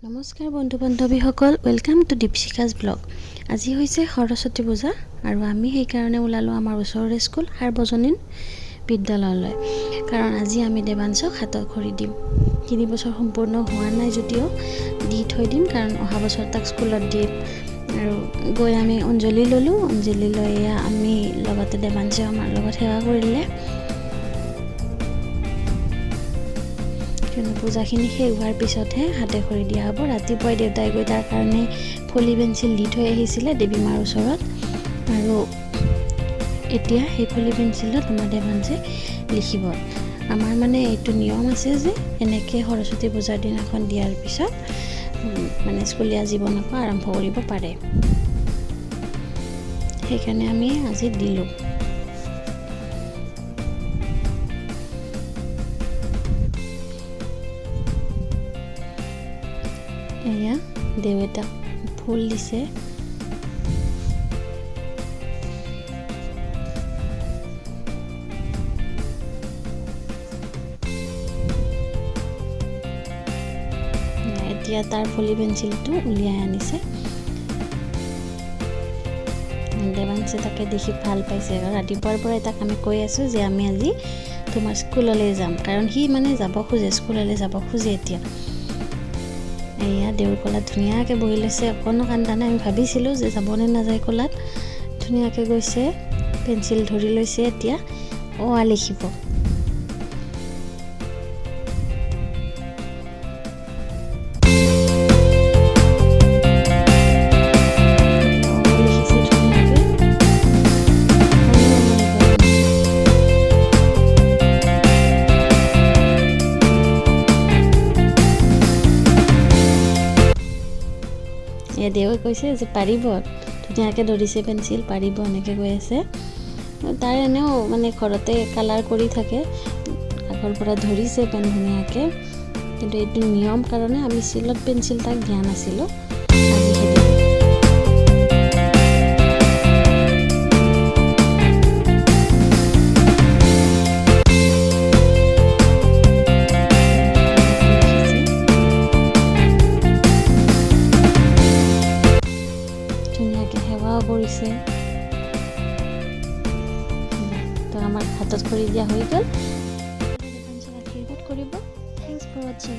নমস্কাৰ বন্ধু বান্ধৱীসকল, welcome to দীপশিখাজ blog. আজি হৈছে সৰস্বতী পূজা আৰু আমি সেইকাৰণে ওলালোঁ আমাৰ ওচৰৰে স্কুল সাৰ্বজনীন বিদ্যালয়লৈ। কাৰণ আজি আমি দেৱাংশক হাতত খৰি দিম। 3 বছৰ সম্পূৰ্ণ হোৱা নাই যদিও দি থৈ দিম, কাৰণ অহা বছৰ তাক স্কুলত দিম। আৰু গৈ আমি অঞ্জলি ল'লোঁ। অঞ্জলি লৈ আমি লগতে দেৱাংশে আমাৰ লগত সেৱা কৰিলে। পূজাখিনি শেষ হোৱাৰ পিছতহে হাতে খৰি দিয়া হ'ব। ৰাতিপুৱাই দেউতাই গৈ তাৰ কাৰণে ফলি পেঞ্চিল দি থৈ আহিছিলে দেৱী মাৰ ওচৰত, আৰু এতিয়া সেই ফলি পেঞ্চিলত আমাৰ দেৱাংশে লিখিব। আমাৰ মানে এইটো নিয়ম আছে যে এনেকৈ সৰস্বতী পূজাৰ দিনাখন দিয়াৰ পিছত মানে স্কুলীয়া জীৱন আকৌ আৰম্ভ কৰিব পাৰে। সেইকাৰণে আমি আজি দিলোঁ। এয়া দেৱতাক ফুল দিছে। এতিয়া তাৰ ফলি পেঞ্চিলটো উলিয়াই আনিছে। দেৱাংশে তাকে দেখি ভাল পাইছে। ৰাতিপুৱাৰ পৰাই তাক আমি কৈ আছোঁ যে আমি আজি তোমাৰ স্কুললৈ যাম, কাৰণ সি মানে যাব খোজে, স্কুললৈ যাব খোজে। এতিয়া এয়া দেউৰ কোলাত ধুনীয়াকৈ বহি লৈছে, অকণো কান্দা নাই। আমি ভাবিছিলোঁ যে যাবনে নাযায় কোলাত। ধুনীয়াকৈ গৈছে, পেঞ্চিল ধৰি লৈছে। এতিয়া লিখিব। দেৱে কৈছে যে পাৰিব, ধুনীয়াকৈ ধৰিছে পেঞ্চিল, পাৰিব এনেকৈ কৈ আছে। তাৰ এনেও মানে ঘৰতে কালাৰ কৰি থাকে, আগৰ পৰা ধৰিছে পেন ধুনীয়াকৈ। কিন্তু এইটো নিয়ম কাৰণে আমি চিলত পেঞ্চিল তাক দিয়া নাছিলোঁ। ধুনীয়াকৈ সেৱাও কৰিছে। তো আমাৰ হাতত খৰি দিয়া হৈ গ'ল। আশীৰ্বাদ কৰিব। থেংকছ ফৰ ৱাচিং।